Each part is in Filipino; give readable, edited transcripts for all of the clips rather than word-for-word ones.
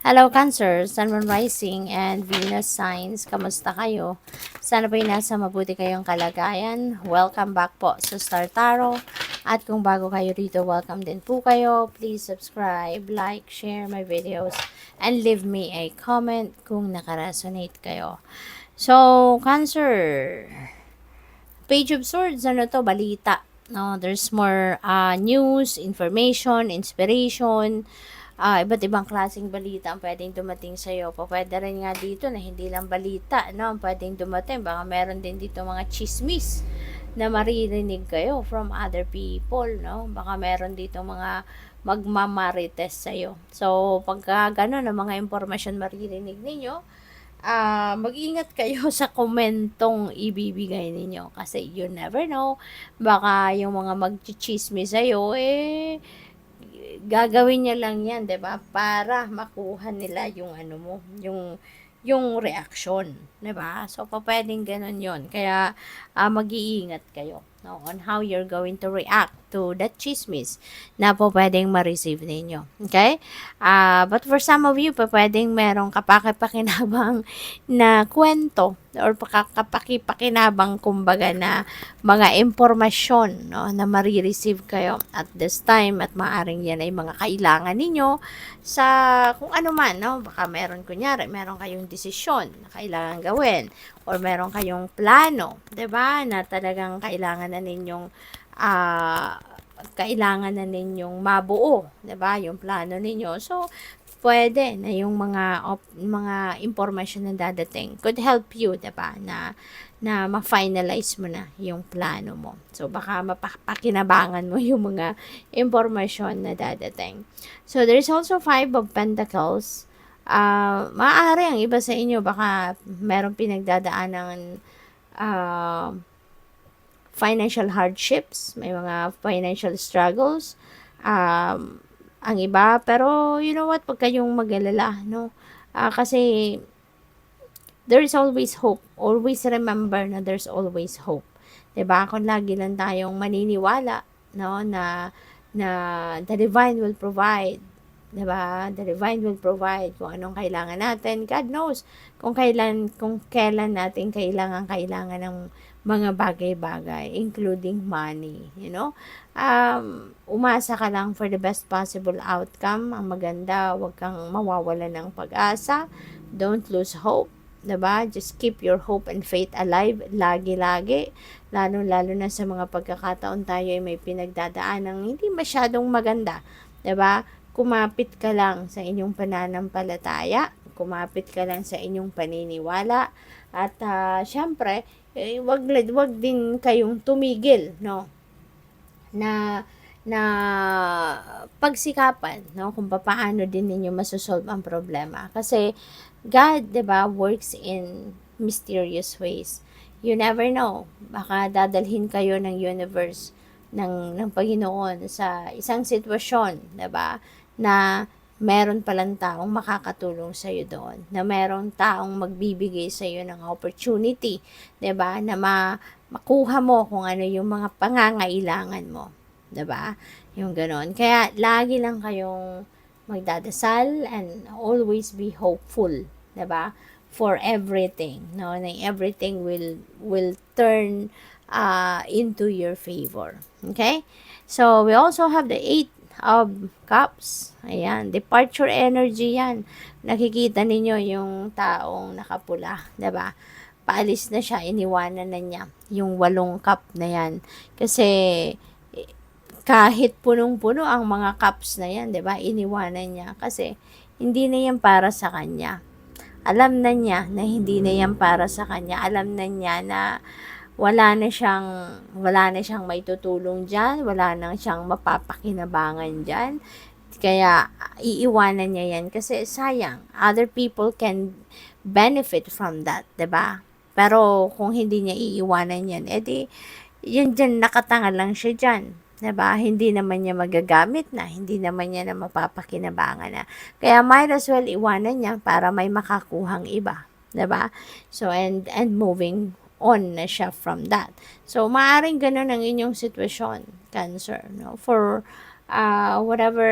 Hello Cancer, Sun, Moon Rising, and Venus Signs. Kamusta kayo? Sana po'y nasa mabuti kayong kalagayan. Welcome back po sa Star Tarot. At kung bago kayo rito, welcome din po kayo. Please subscribe, like, share my videos, and leave me a comment kung nakaresonate kayo. So, Cancer, Page of Swords, ano to? Balita. No, there's more news, information, inspiration, iba't ibang klaseng balita ang pwedeng dumating sa iyo. Pwede rin nga dito na hindi lang balita, no, ang pwedeng dumating. Baka meron din dito mga chismis na maririnig kayo from other people, no? Baka meron dito mga magmamarites sa iyo. So, pagka gano'n, ang mga impormasyon maririnig ninyo, mag-ingat kayo sa komentong ibibigay ninyo kasi you never know, baka yung mga magchichismis sa'yo, gagawin niya lang yan, 'di ba? Para makuha nila yung ano mo, yung reaksyon, 'di ba? So, pwedeng ganun 'yon. Kaya mag-iingat kayo, no, on how you're going to react to that chismis na po pwedeng ma-receive ninyo. Okay? But for some of you, pwedeng merong kapaki-pakinabang na kwento or kapaki-pakinabang kumbaga na mga impormasyon, no, na marireceive kayo at this time at maaring yan ay mga kailangan ninyo sa kung ano man, no? Baka meron kunyari, meron kayong desisyon na kailangan gawin or meron kayong plano, 'di ba? Na talagang kailangan na ninyong mabuo, 'di ba? Yung plano ninyo. So, pwede na yung mga information na dadating could help you, 'di ba? Na ma-finalize mo na yung plano mo. So, baka mapakinabangan mo yung mga impormasyon na dadating. So, there is also Five of Pentacles. Maaari ang iba sa inyo, baka merong pinagdadaanan financial hardships, may mga financial struggles, ang iba, pero you know what, wag kayong mag-alala, no? Kasi there is always hope. Always remember na there's always hope. 'Di ba? Kung lagi lang tayong maniniwala, no, na the divine will provide. 'Di ba? The divine will provide kung anong kailangan natin. God knows kung kailan natin kailangan ng mga bagay-bagay, including money, you know? Umasa ka lang for the best possible outcome. Ang maganda, wag kang mawawala ng pag-asa. Don't lose hope. 'Di ba? Just keep your hope and faith alive lagi-lagi. Lalo-lalo na sa mga pagkakataon tayo ay may pinagdadaan ng hindi masyadong maganda. 'Di ba? Kumapit ka lang sa inyong pananampalataya, kumapit ka lang sa inyong paniniwala, at syempre, wag din kayong tumigil, no? Na pagsikapan, no, kung paano din ninyo masosolve ang problema. Kasi God, 'di ba, works in mysterious ways. You never know, baka dadalhin kayo ng universe ng Panginoon sa isang sitwasyon, 'di ba, na meron palang taong makakatulong sa iyo doon, na meron taong magbibigay sa iyo ng opportunity, 'di ba, na makuha mo kung ano yung mga pangangailangan mo, 'di ba? Yung ganoon. Kaya lagi lang kayong magdadasal and always be hopeful, 'di ba? For everything, no? Na everything will turn into your favor. Okay? So, we also have the Eight of Cups. Ayan, departure energy yan. Nakikita ninyo yung taong nakapula, 'di ba? Paalis na siya, iniwanan na niya yung 8 cup na yan. Kasi kahit punong-puno ang mga cups na yan, 'di ba? Iniwanan niya kasi hindi na yan para sa kanya. Alam na niya na hindi na yan para sa kanya. Alam na niya na wala na siyang maitutulong diyan, wala na siyang mapapakinabangan diyan. Kaya iiwanan niya yan kasi sayang, other people can benefit from that, 'di ba? Pero kung hindi niya iiwanan yan, edi yan diyan, nakatanga lang siya diyan. 'Di ba? Hindi naman niya magagamit na, hindi naman niya na mapapakinabangan na. Kaya might as well iwanan niya para may makakuhang iba, 'di ba? So and moving on na siya from that. So maaring ganun ang inyong sitwasyon, Cancer, no? For whatever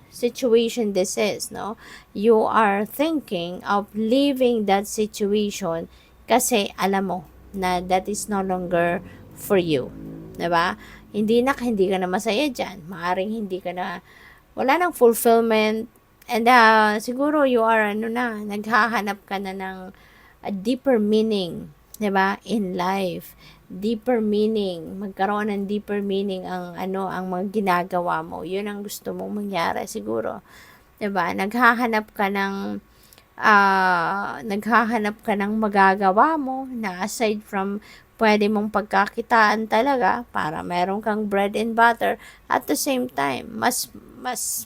situation this is, no? You are thinking of leaving that situation kasi alam mo na that is no longer for you. 'Di ba? Hindi ka na masaya diyan. Maaring hindi ka na, wala nang fulfillment, and siguro you are naghahanap ka na ng a deeper meaning, 'di ba? In life, deeper meaning, magkaroon ng deeper meaning ang mga ginagawa mo. 'Yun ang gusto mong mangyari siguro. 'Di ba? Naghahanap ka ng magagawa mo na aside from pwede mong pagkakitaan talaga para meron kang bread and butter, at the same time mas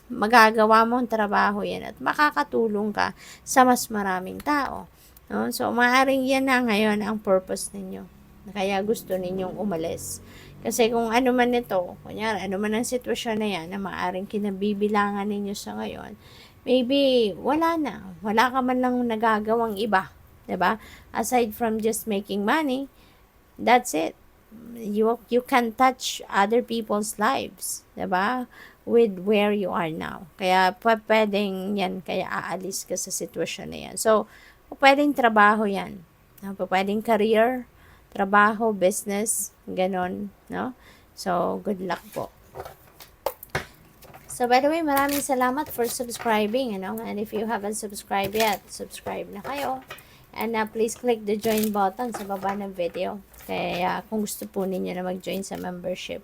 magagawa mo ang trabaho yan at makakatulong ka sa mas maraming tao, no? So maaaring yan na ngayon ang purpose ninyo, kaya gusto ninyong umalis. Kasi kung ano man ito, kunyari ano man ang sitwasyon na yan na maaaring kinabibilangan ninyo sa ngayon, maybe wala ka man lang nagagawang iba, 'di ba? Aside from just making money, that's it. You can touch other people's lives, 'di ba? With where you are now. Kaya pwedeng yan, kaya aalis ka sa sitwasyon na yan. So, pwedeng trabaho yan. Pwedeng career, trabaho, business, ganon, no? So, good luck po. So, by the way, maraming salamat for subscribing, and if you haven't subscribed yet, subscribe na kayo. And please click the join button sa baba ng video. Kaya kung gusto po ninyo na mag-join sa membership.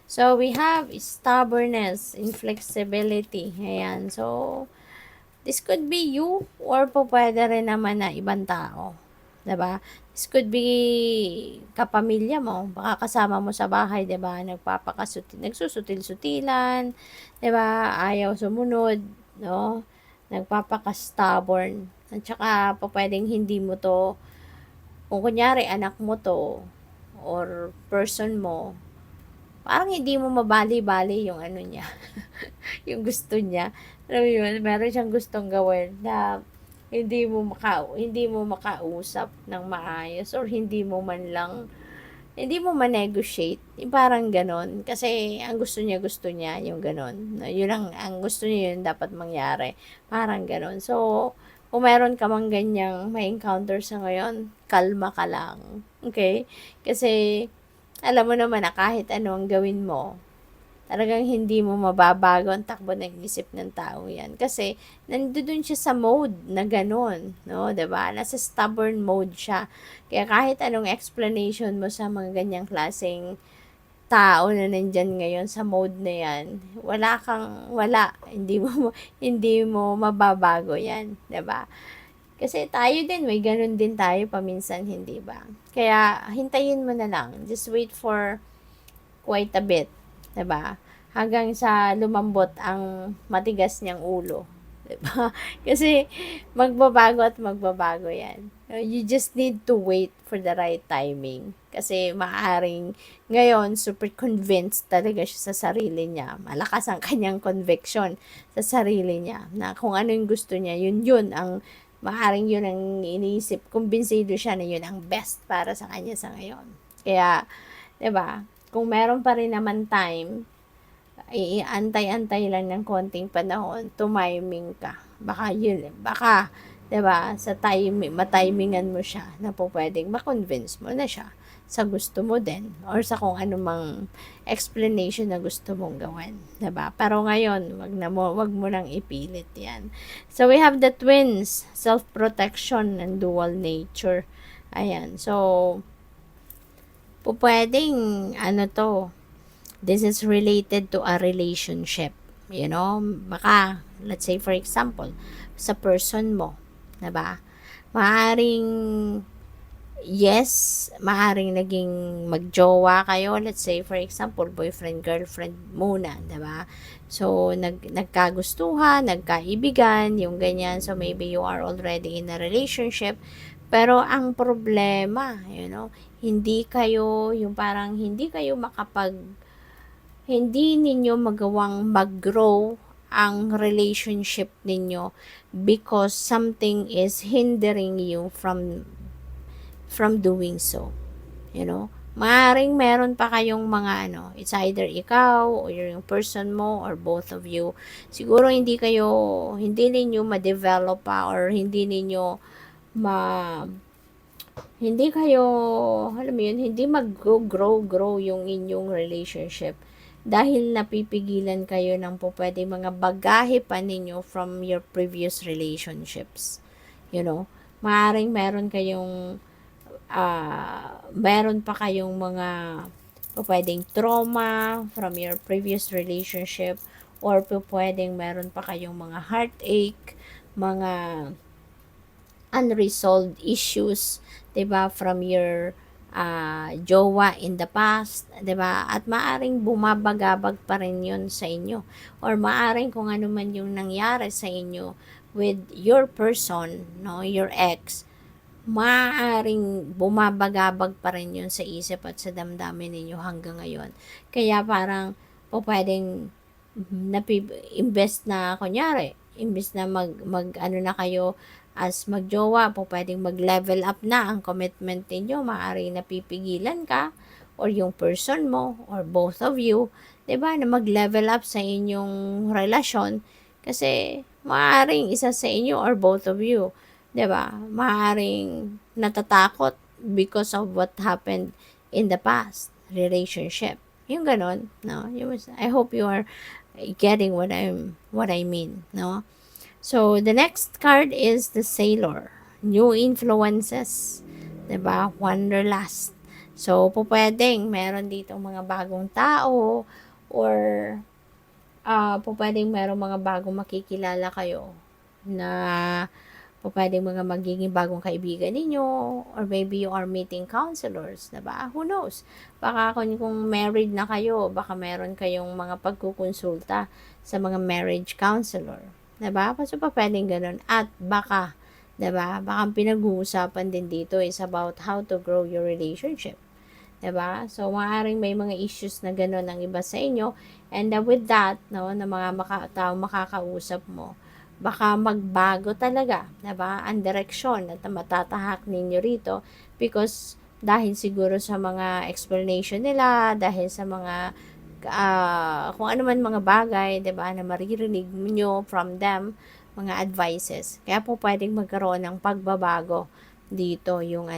So, we have stubbornness, inflexibility. Ayan. So, this could be you or po pwede rin naman na ibang tao. 'Diba? This could be kapamilya mo. Baka kasama mo sa bahay, 'di ba? Nagsusutil-sutilan, 'di ba? Ayaw sumunod, no? Nagpapaka-stubborn. At saka po pwedeng hindi mo to, kung kunyari anak mo to or person mo, parang hindi mo mabali-bali yung ano niya, yung gusto niya. Alam mo yun, meron siyang gustong gawin na hindi mo makausap ng maayos, or hindi mo ma-negotiate. Yung parang ganon. Kasi ang gusto niya yung ganon. Yun ang gusto niya, yun dapat mangyari. Parang ganon. So, kung meron ka mang ganyang may encounter sa ngayon, kalma ka lang. Okay? Kasi, alam mo naman na kahit ano ang gawin mo, talagang hindi mo mababago ang takbo ng isip ng tao yan. Kasi, nandoon siya sa mode na gano'n, no? 'Di ba? Nasa stubborn mode siya. Kaya kahit anong explanation mo sa mga ganyang klaseng tao na nandyan ngayon sa mode na yan, hindi mo mababago yan, 'di ba? Kasi tayo din, may ganun din tayo paminsan, hindi ba? Kaya, hintayin mo na lang. Just wait for quite a bit, 'di ba? Hanggang sa lumambot ang matigas niyang ulo, 'di ba? Kasi, magbabago 'yan. You just need to wait for the right timing. Kasi, maaaring ngayon, super convinced talaga siya sa sarili niya. Malakas ang kanyang conviction sa sarili niya. Na kung ano yung gusto niya, yun ang maaaring yun ang iniisip, kumbinsido siya na yun ang best para sa kanya sa ngayon. Kaya, 'di ba? Kung meron pa rin naman time, iantay-antay lang ng konting panahon, tumiming ka. Baka 'di ba? Matimingan mo siya na po pwedeng ma-convince mo na siya sa gusto mo din, or sa kung anumang explanation na gusto mong gawin, 'di ba? Pero ngayon, wag mo nang ipilit 'yan. So we have the twins, self-protection and dual nature. Ayan. So pwedeng this is related to a relationship. Baka let's say for example, sa person mo, 'di ba? Maaring naging magjowa kayo, let's say for example, boyfriend, girlfriend muna, 'di ba? So, nagkagustuhan, nagkaibigan, yung ganyan. So, maybe you are already in a relationship, pero ang problema, hindi ninyo magawang mag-grow ang relationship ninyo because something is hindering you from doing so. Maaring meron pa kayong mga ano, it's either ikaw or yung person mo or both of you. Siguro hindi ninyo ma-develop pa or ma hindi kayo, alam mo yun, hindi mag-grow yung inyong relationship dahil napipigilan kayo ng po pwede mga bagahe pa ninyo from your previous relationships. You know, maaring meron pa kayong mga po pwedeng trauma from your previous relationship or po pwedeng meron pa kayong mga heartache, mga unresolved issues, 'di ba, from your jowa in the past, 'di ba? At maaring bumabagabag pa rin 'yun sa inyo or maaring kung ano man yung nangyari sa inyo with your person, no, your ex, maaring bumabagabag pa rin 'yun sa isip at sa damdamin ninyo hanggang ngayon. Kaya parang po pwedeng imbes na kunyari, imbes na mag ano na kayo as magjowa, po pwedeng mag-level up na ang commitment ninyo, maaring napipigilan ka or yung person mo or both of you, 'di ba, na mag-level up sa inyong relasyon kasi maaring isa sa inyo or both of you, 'di ba, maaring natatakot because of what happened in the past relationship. Yung ganon, no? I hope you are getting what I mean, no? So, the next card is the Sailor. New influences. 'Di ba? Wanderlust. So, pupwedeng meron dito mga bagong tao or pupwedeng meron mga bagong makikilala kayo na pupwedeng mga magiging bagong kaibigan ninyo or maybe you are meeting counselors, 'di ba? Who knows? Baka kung married na kayo, baka meron kayong mga pagkukonsulta sa mga marriage counselor. 'Di ba? So, pwedeng ganun. At baka, 'di ba? Baka ang pinag-uusapan din dito is about how to grow your relationship. 'Di ba? So, maaaring may mga issues na gano'n ang iba sa inyo. And with that, no, na mga tao makakausap mo, baka magbago talaga, 'di ba? Ang direksyon at matatahak ninyo rito because dahil siguro sa mga explanation nila, dahil sa mga kung ano man mga bagay, 'di ba, na maririnig niyo from them, mga advices. Kaya po pwedeng magkaroon ng pagbabago dito yung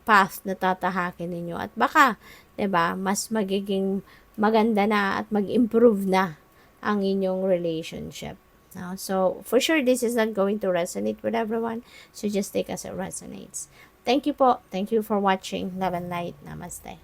path na tatahakin ninyo at baka, 'di ba, mas magiging maganda na at mag-improve na ang inyong relationship. No? So, for sure, this is not going to resonate with everyone. So, just take as it resonates. Thank you po. Thank you for watching. Love and light. Namaste.